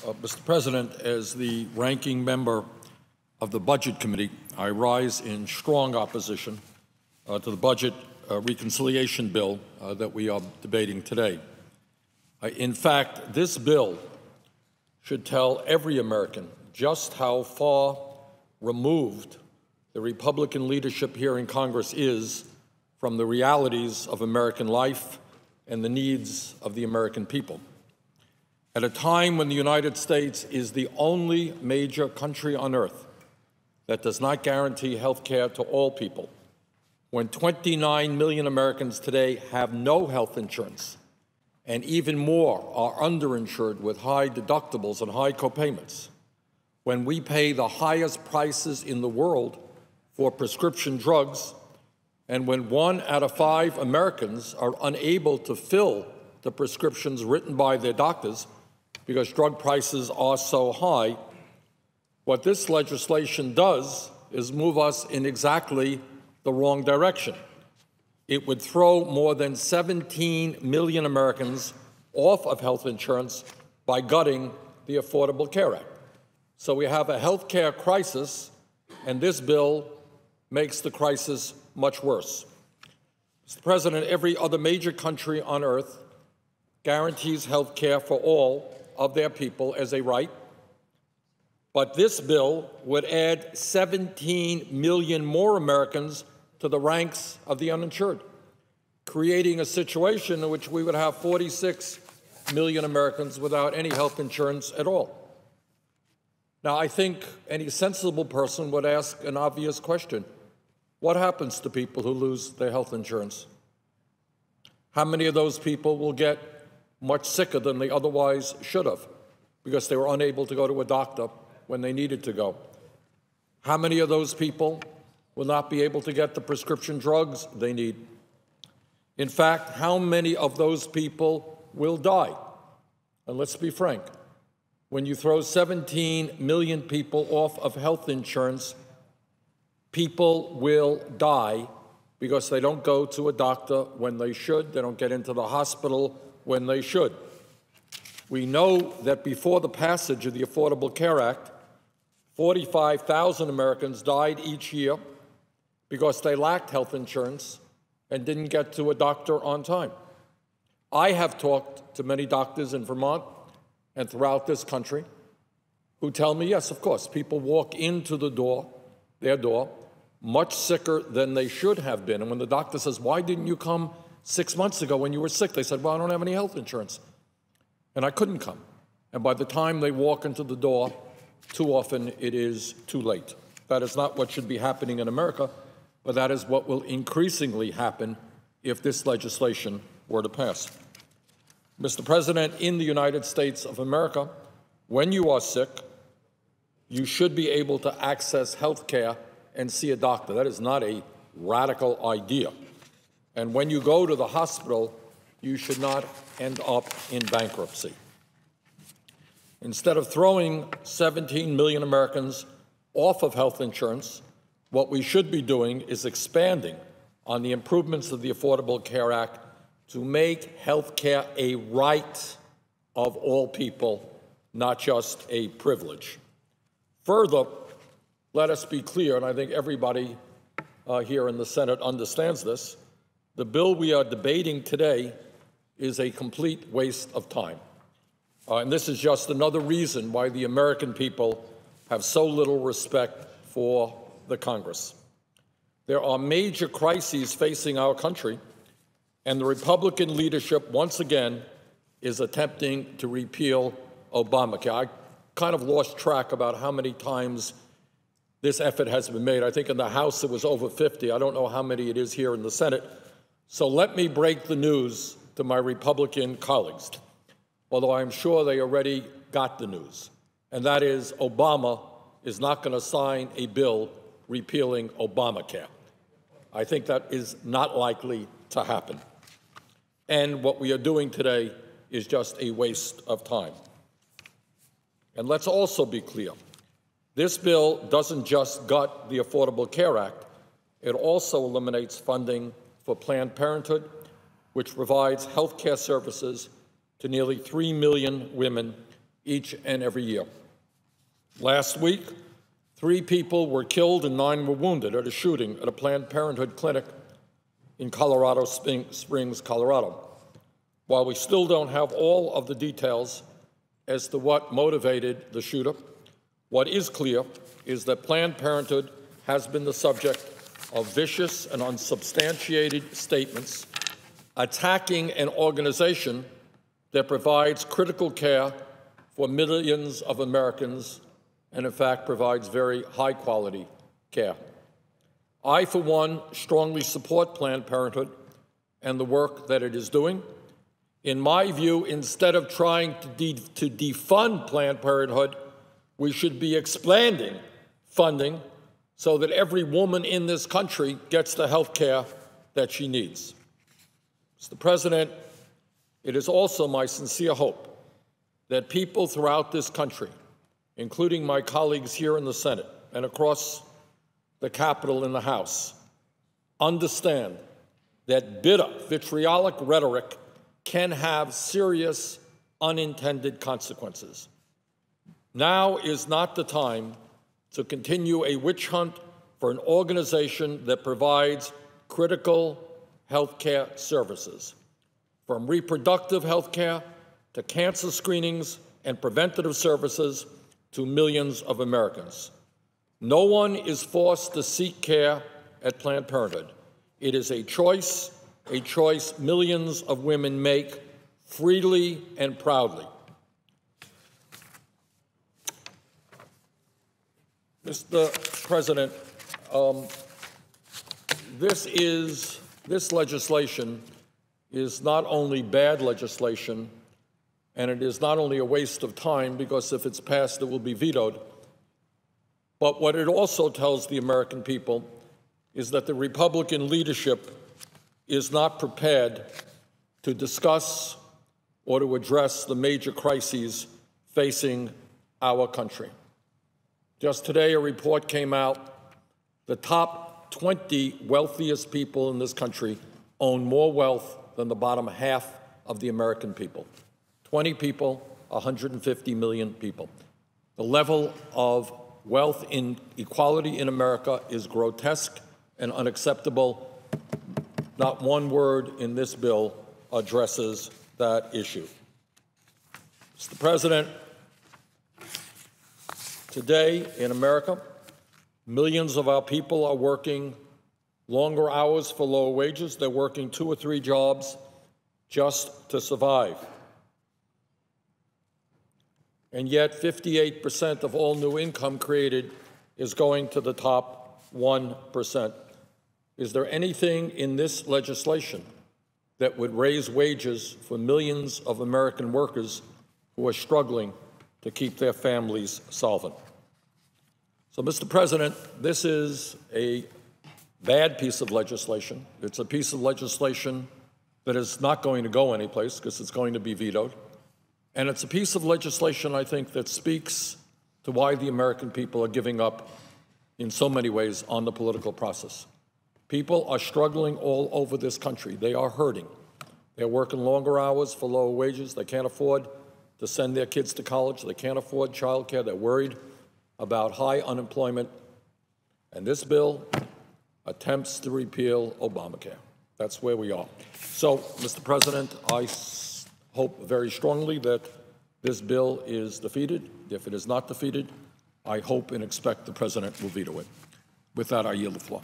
Mr. President, as the ranking member of the Budget Committee, I rise in strong opposition to the budget reconciliation bill that we are debating today. In fact, this bill should tell every American just how far removed the Republican leadership here in Congress is from the realities of American life and the needs of the American people. At a time when the United States is the only major country on earth that does not guarantee health care to all people, when 29 million Americans today have no health insurance, and even more are underinsured with high deductibles and high copayments, when we pay the highest prices in the world for prescription drugs, and when 1 out of 5 Americans are unable to fill the prescriptions written by their doctors because drug prices are so high, what this legislation does is move us in exactly the wrong direction. It would throw more than 17 million Americans off of health insurance by gutting the Affordable Care Act. So we have a health care crisis, and this bill makes the crisis much worse. Mr. President, every other major country on earth guarantees health care for all of their people as a right, but this bill would add 17 million more Americans to the ranks of the uninsured, creating a situation in which we would have 46 million Americans without any health insurance at all. Now, I think any sensible person would ask an obvious question. What happens to people who lose their health insurance? How many of those people will get much sicker than they otherwise should have because they were unable to go to a doctor when they needed to go? How many of those people will not be able to get the prescription drugs they need? In fact, how many of those people will die? And let's be frank, when you throw 17 million people off of health insurance, people will die because they don't go to a doctor when they should, they don't get into the hospital when they should. We know that before the passage of the Affordable Care Act, 45,000 Americans died each year because they lacked health insurance and didn't get to a doctor on time. I have talked to many doctors in Vermont and throughout this country who tell me, yes, of course, people walk into their door, much sicker than they should have been. And when the doctor says, why didn't you come 6 months ago when you were sick? They said, well, I don't have any health insurance. And I couldn't come. And by the time they walk into the door, too often it is too late. That is not what should be happening in America, but that is what will increasingly happen if this legislation were to pass. Mr. President, in the United States of America, when you are sick, you should be able to access health care and see a doctor. That is not a radical idea. And when you go to the hospital, you should not end up in bankruptcy. Instead of throwing 17 million Americans off of health insurance, what we should be doing is expanding on the improvements of the Affordable Care Act to make health care a right of all people, not just a privilege. Further, let us be clear, and I think everybody here in the Senate understands this, the bill we are debating today is a complete waste of time. And this is just another reason why the American people have so little respect for the Congress. There are major crises facing our country, and the Republican leadership, once again, is attempting to repeal Obamacare. I kind of lost track about how many times this effort has been made. I think in the House it was over 50. I don't know how many it is here in the Senate. So let me break the news to my Republican colleagues, although I'm sure they already got the news, and that is Obama is not going to sign a bill repealing Obamacare. I think that is not likely to happen. And what we are doing today is just a waste of time. And let's also be clear. This bill doesn't just gut the Affordable Care Act. It also eliminates funding for Planned Parenthood, which provides health care services to nearly 3 million women each and every year. Last week, 3 people were killed and 9 were wounded at a shooting at a Planned Parenthood clinic in Colorado Springs, Colorado. While we still don't have all of the details as to what motivated the shooter, what is clear is that Planned Parenthood has been the subject of vicious and unsubstantiated statements attacking an organization that provides critical care for millions of Americans and, in fact, provides very high-quality care. I, for one, strongly support Planned Parenthood and the work that it is doing. In my view, instead of trying to defund Planned Parenthood, we should be expanding funding so that every woman in this country gets the health care that she needs. Mr. President, it is also my sincere hope that people throughout this country, including my colleagues here in the Senate and across the Capitol in the House, understand that bitter, vitriolic rhetoric can have serious unintended consequences. Now is not the time to continue a witch hunt for an organization that provides critical health care services, from reproductive health care to cancer screenings and preventative services to millions of Americans. No one is forced to seek care at Planned Parenthood. It is a choice millions of women make freely and proudly. Mr. President, this legislation is not only bad legislation, and it is not only a waste of time, because if it's passed, it will be vetoed, but what it also tells the American people is that the Republican leadership is not prepared to discuss or to address the major crises facing our country. Just today, a report came out. The top 20 wealthiest people in this country own more wealth than the bottom half of the American people. 20 people, 150 million people. The level of wealth inequality in America is grotesque and unacceptable. Not one word in this bill addresses that issue. Mr. President, today in America, millions of our people are working longer hours for lower wages. They're working 2 or 3 jobs just to survive. And yet 58% of all new income created is going to the top 1%. Is there anything in this legislation that would raise wages for millions of American workers who are struggling to keep their families solvent? So, Mr. President, this is a bad piece of legislation. It's a piece of legislation that is not going to go anyplace because it's going to be vetoed. And it's a piece of legislation, I think, that speaks to why the American people are giving up in so many ways on the political process. People are struggling all over this country. They are hurting. They're working longer hours for lower wages. They can't afford to send their kids to college. They can't afford child care. They're worried about high unemployment. And this bill attempts to repeal Obamacare. That's where we are. So, Mr. President, I hope very strongly that this bill is defeated. If it is not defeated, I hope and expect the President will veto it. With that, I yield the floor.